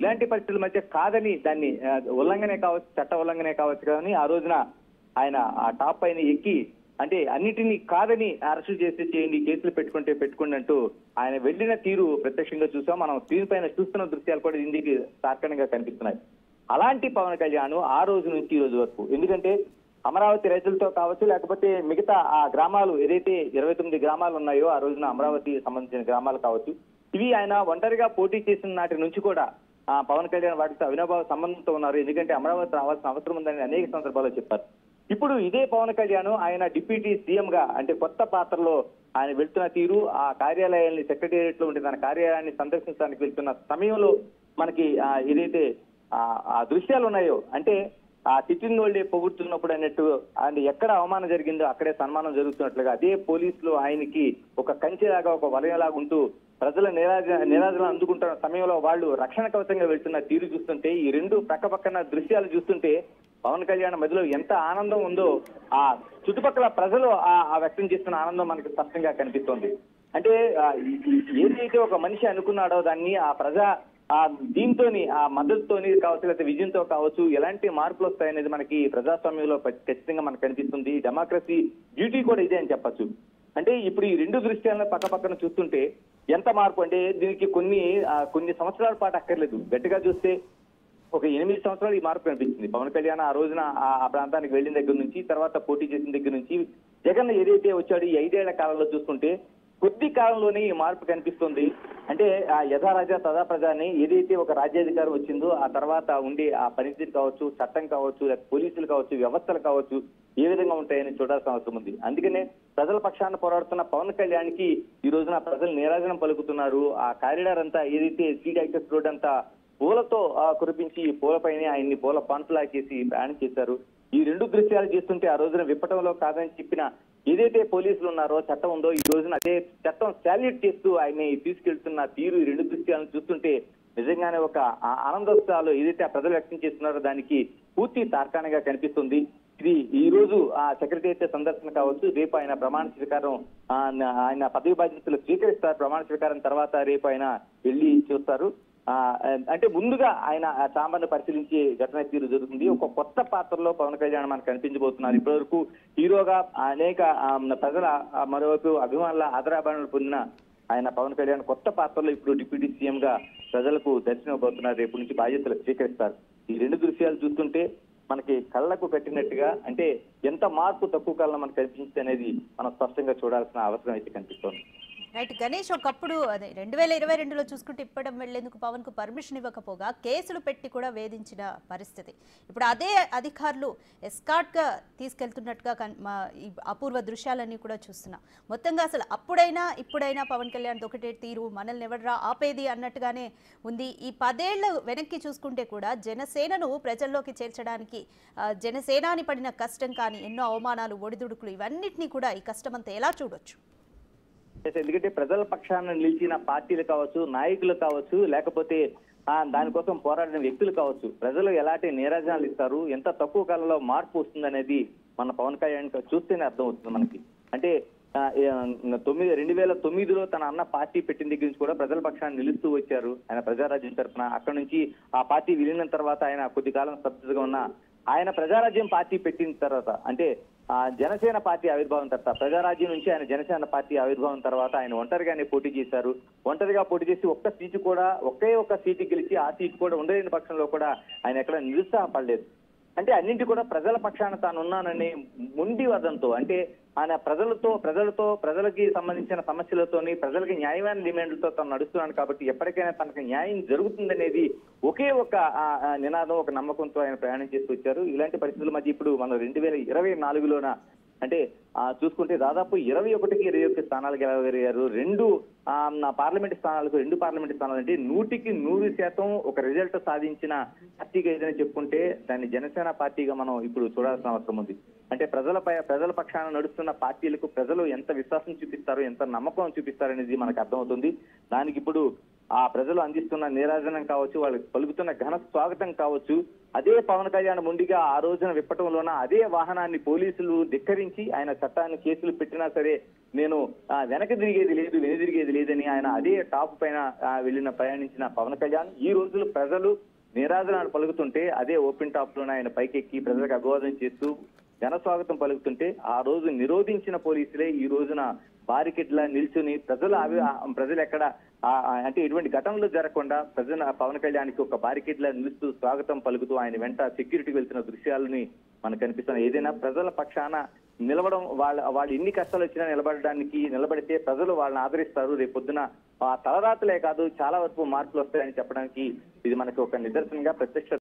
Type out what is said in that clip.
ఇలాంటి పరిస్థితుల మధ్య కాదని దాన్ని ఉల్లంఘనే కావచ్చు, చట్ట ఉల్లంఘనే కావచ్చు కానీ ఆ రోజున ఆయన ఆ టాప్ పైన ఎక్కి అంటే అన్నిటినీ కాదని అరెస్టు చేస్తే చేయండి, కేసులు పెట్టుకోండి అంటూ ఆయన వెళ్లిన తీరు ప్రత్యక్షంగా చూసాం. మనం స్క్రీన్ పైన చూస్తున్న దృశ్యాలు కూడా ఇందుకు తార్కాణంగా కనిపిస్తున్నాయి. అలాంటి పవన్ కళ్యాణ్ ఆ రోజు నుంచి ఈ రోజు వరకు, ఎందుకంటే అమరావతి రైతులతో కావచ్చు, లేకపోతే మిగతా ఆ గ్రామాలు ఏదైతే 29 గ్రామాలు ఉన్నాయో ఆ రోజున అమరావతి సంబంధించిన గ్రామాలు కావచ్చు, ఇవి ఆయన ఒంటరిగా పోటీ చేసిన నాటి నుంచి కూడా పవన్ కళ్యాణ్ వాటితో అవినాభావ సంబంధంతో ఉన్నారు. ఎందుకంటే అమరావతి రావాల్సిన అవసరం ఉందని అనేక సందర్భాల్లో చెప్పారు. ఇప్పుడు ఇదే పవన్ కళ్యాణ్ ఆయన డిప్యూటీ సీఎం గా అంటే కొత్త పాత్రలో ఆయన వెళ్తున్న తీరు, ఆ కార్యాలయాన్ని సెక్రటేరియట్ లో ఉండే తన కార్యాలయాన్ని సందర్శించడానికి వెళ్తున్న సమయంలో మనకి ఏదైతే ఆ దృశ్యాలు ఉన్నాయో అంటే ఆ తిట్టిన వాళ్ళే పొగుడుతున్నప్పుడు అన్నట్టు అండ్ ఎక్కడ అవమానం జరిగిందో అక్కడే సన్మానం జరుగుతున్నట్లుగా అదే పోలీసులు ఆయనకి ఒక కంచెలాగా ఒక వలయంలాగా ఉంటూ ప్రజల నిరాజన అందుకుంటున్న సమయంలో వాళ్ళు రక్షణ కవచంగా వెళ్తున్న తీరు చూస్తుంటే, ఈ రెండు పక్కన దృశ్యాలు చూస్తుంటే పవన్ కళ్యాణ్ మధ్యలో ఎంత ఆనందం ఉందో ఆ చుట్టుపక్కల ప్రజలు ఆ వ్యక్తం చేస్తున్న ఆనందం మనకి స్పష్టంగా కనిపిస్తోంది. అంటే ఏదైతే ఒక మనిషి అనుకున్నాడో దాన్ని ఆ ప్రజా దీంతోని ఆ మద్దతుతోని కావచ్చు, లేకపోతే విజయంతో కావచ్చు ఎలాంటి మార్పులు వస్తాయనేది మనకి ప్రజాస్వామ్యంలో ఖచ్చితంగా మనకు కనిపిస్తుంది. డెమోక్రసీ బ్యూటీ కూడా ఇదే అని చెప్పచ్చు. అంటే ఇప్పుడు ఈ రెండు దృశ్యాలను పక్కన చూస్తుంటే ఎంత మార్పు అంటే దీనికి కొన్ని సంవత్సరాల పాటు అక్కర్లేదు. గట్టిగా చూస్తే ఒక 8 సంవత్సరాలు ఈ మార్పు కనిపించింది. పవన్ కళ్యాణ్ ఆ రోజున ఆ ప్రాంతానికి వెళ్ళిన దగ్గర నుంచి, తర్వాత పోటీ చేసిన దగ్గర నుంచి జగన్ ఏదైతే వచ్చాడు ఈ 5 ఏళ్ల కాలంలో చూసుకుంటే కొద్ది కాలంలోనే ఈ మార్పు కనిపిస్తుంది. అంటే ఆ యథారాజా తదా ప్రజాని ఏదైతే ఒక రాజ్యాధికారం వచ్చిందో ఆ తర్వాత ఉండే ఆ పరిస్థితి కావచ్చు, చట్టం కావచ్చు, లేకపోతే పోలీసులు కావచ్చు, వ్యవస్థలు కావచ్చు ఏ విధంగా ఉంటాయని చూడాల్సిన అవసరం ఉంది. అందుకనే ప్రజల పక్షాన పోరాడుతున్న పవన్ కళ్యాణ్ కి ఈ రోజున ప్రజలు నీరాజనం పలుకుతున్నారు. ఆ కారిడార్ అంతా ఏదైతే సీడ్ యాక్సెస్ రోడ్ అంతా పూలతో కురిపించి పూలపైనే ఆయన్ని పూల పాన్పులాకేసి ప్రయాణం చేశారు. ఈ రెండు దృశ్యాలు చేస్తుంటే ఆ రోజున విప్పటంలో కాదని చెప్పిన ఏదైతే పోలీసులు ఉన్నారో చట్టం ఉందో ఈ రోజున అదే చట్టం శాల్యూట్ చేస్తూ ఆయన్ని తీసుకెళ్తున్న తీరు ఈ రెండు దృశ్యాలను చూస్తుంటే నిజంగానే ఒక ఆనందోత్సవాలు ఏదైతే ఆ ప్రజలు వ్యక్తం చేస్తున్నారో దానికి పూర్తి తార్కాణంగా కనిపిస్తుంది. ఇది ఈ రోజు ఆ సెక్రటేరియట్ సందర్శన కావచ్చు, రేపు ఆయన ప్రమాణ స్వీకారం ఆయన పదవి బాధ్యతలు స్వీకరిస్తారు. ప్రమాణ స్వీకారం తర్వాత రేపు ఆయన వెళ్ళి చూస్తారు. అంటే ముందుగా ఆయన చాంబర్ను పరిశీలించే ఘటన తీరు జరుగుతుంది. ఒక కొత్త పాత్రలో పవన్ కళ్యాణ్ మనకు కనిపించబోతున్నారు. ఇప్పటివరకు హీరోగా అనేక ప్రజల మరోవైపు అభిమానుల ఆదరాభరణలు పొందిన ఆయన పవన్ కళ్యాణ్ కొత్త పాత్రలో ఇప్పుడు డిప్యూటీ సీఎం గా ప్రజలకు దర్శనమవుతున్నారు. రేపు నుంచి బాధ్యతలు స్వీకరిస్తారు. ఈ రెండు దృశ్యాలు చూస్తుంటే మనకి కళ్లకు కట్టినట్టుగా అంటే ఎంత మార్పు తక్కువ కాలంలో మనకు కనిపించింది అనేది మనం స్పష్టంగా చూడాల్సిన అవసరం అయితే కనిపిస్తోంది. రైట్ గణేష్, ఒకప్పుడు అదే 2022లో చూసుకుంటే ఇప్పడం వెళ్లేందుకు పవన్ కు పర్మిషన్ ఇవ్వకపోగా కేసులు పెట్టి కూడా వేధించిన పరిస్థితి. ఇప్పుడు అదే అధికారులు ఎస్కార్ట్ గా తీసుకెళ్తున్నట్టుగా ఈ అపూర్వ దృశ్యాలన్నీ కూడా చూస్తున్నాం. మొత్తంగా అసలు అప్పుడైనా ఇప్పుడైనా పవన్ కళ్యాణ్ ఒకటే తీరు, మనల్ని ఎవడరా ఆపేది అన్నట్టుగానే ఉంది. ఈ 10 ఏళ్లు వెనక్కి చూసుకుంటే కూడా జనసేనను ప్రజల్లోకి చేర్చడానికి జనసేనాని పడిన కష్టం కానీ ఎన్నో అవమానాలు, ఒడిదుడుకులు ఇవన్నిటినీ కూడా ఈ కష్టమంతా ఎలా చూడొచ్చు? ఎందుకంటే ప్రజల పక్షాన నిలిచిన పార్టీలు కావచ్చు, నాయకులు కావచ్చు, లేకపోతే దానికోసం పోరాడిన వ్యక్తులు కావచ్చు, ప్రజలు ఎలాంటి నీరాజనాలు ఇస్తారు, ఎంత తక్కువ కాలంలో మార్పు వస్తుందనేది మన పవన్ కళ్యాణ్ చూస్తేనే అర్థం అవుతుంది మనకి. అంటే 2009లో తన అన్న పార్టీ పెట్టిన దగ్గర నుంచి కూడా ప్రజల పక్షాన్ని నిలుస్తూ వచ్చారు ఆయన ప్రజారాజ్యం తరఫున. అక్కడ నుంచి ఆ పార్టీ విలీనం తర్వాత ఆయన కొద్ది కాలం స్తబ్దతగా ఉన్న ఆయన ప్రజారాజ్యం పార్టీ పెట్టిన తర్వాత అంటే జనసేన పార్టీ ఆవిర్భావం తర్వాత ప్రజారాజ్యం నుంచి ఆయన జనసేన పార్టీ ఆవిర్భావం తర్వాత ఆయన ఒంటరిగానే పోటీ చేశారు. ఒంటరిగా పోటీ చేసి ఒకే ఒక్క సీటు గెలిచి ఆ సీటు కూడా ఉండలేని పక్షంలో కూడా ఆయన ఎక్కడ నిరుత్సాహపడలేదు. అంటే అన్నింటి కూడా ప్రజల పక్షాన తాను ఉన్నానని మొండి వదంతో అంటే ఆయన ప్రజలకి సంబంధించిన సమస్యలతోని ప్రజలకి న్యాయమైన డిమాండ్లతో తాను నడుస్తున్నాను కాబట్టి ఎప్పటికైనా తనకు న్యాయం జరుగుతుందనేది ఒకే ఒక నినాదం, ఒక నమ్మకంతో ఆయన ప్రయాణం చేస్తూ వచ్చారు. ఇలాంటి పరిస్థితుల మధ్య ఇప్పుడు మనం 2024లోన అంటే చూసుకుంటే దాదాపు 21కి 21 స్థానాలు గెలవగలిగారు. రెండు పార్లమెంట్ స్థానాలకు 2 పార్లమెంట్ స్థానాలు అంటే 100% ఒక రిజల్ట్ సాధించిన పార్టీగా ఏదైనా చెప్పుకుంటే దాన్ని జనసేన పార్టీగా మనం ఇప్పుడు చూడాల్సిన అవసరం ఉంది. అంటే ప్రజల పక్షాన నడుస్తున్న పార్టీలకు ప్రజలు ఎంత విశ్వాసం చూపిస్తారు, ఎంత నమ్మకం చూపిస్తారు అనేది మనకు అర్థమవుతుంది. దానికి ఇప్పుడు ఆ ప్రజలు అందిస్తున్న నీరాజనం కావచ్చు, వాళ్ళకి పలుకుతున్న ఘన స్వాగతం కావచ్చు, అదే పవన్ కళ్యాణ్ ముండిగా ఆ రోజున విప్పటంలోన అదే వాహనాన్ని పోలీసులు ధిక్కరించి ఆయన చట్టాన్ని కేసులు పెట్టినా సరే నేను వెనక తిరిగేది లేదు, వెనుదిరిగేది లేదని ఆయన అదే టాప్ పైన ప్రయాణించిన పవన్ కళ్యాణ్ ఈ రోజులు ప్రజలు నీరాజనాలు పలుకుతుంటే అదే ఓపెన్ టాప్ లోనే ఆయన పైకెక్కి ప్రజలకు అభివాదం చేస్తూ ఘన స్వాగతం పలుకుతుంటే ఆ రోజు నిరోధించిన పోలీసులే ఈ రోజున బారికెట్లా నిల్చుని ప్రజలు ఎక్కడ అంటే ఎటువంటి ఘటనలు జరగకుండా పవన్ కళ్యాణ్కి ఒక బారికెట్లా నిలుస్తూ స్వాగతం పలుకుతూ ఆయన వెంట సెక్యూరిటీకి వెళ్తున్న దృశ్యాలని మనకు కనిపిస్తున్నాయి. ఏదైనా ప్రజల పక్షాన నిలవడం వాళ్ళు ఎన్ని కష్టాలు వచ్చినా నిలబడితే ప్రజలు వాళ్ళని ఆదరిస్తారు. రేపొద్దున తలరాతలే కాదు చాలా వరకు మార్పులు వస్తాయని చెప్పడానికి ఇది మనకి ఒక నిదర్శనంగా ప్రత్యక్ష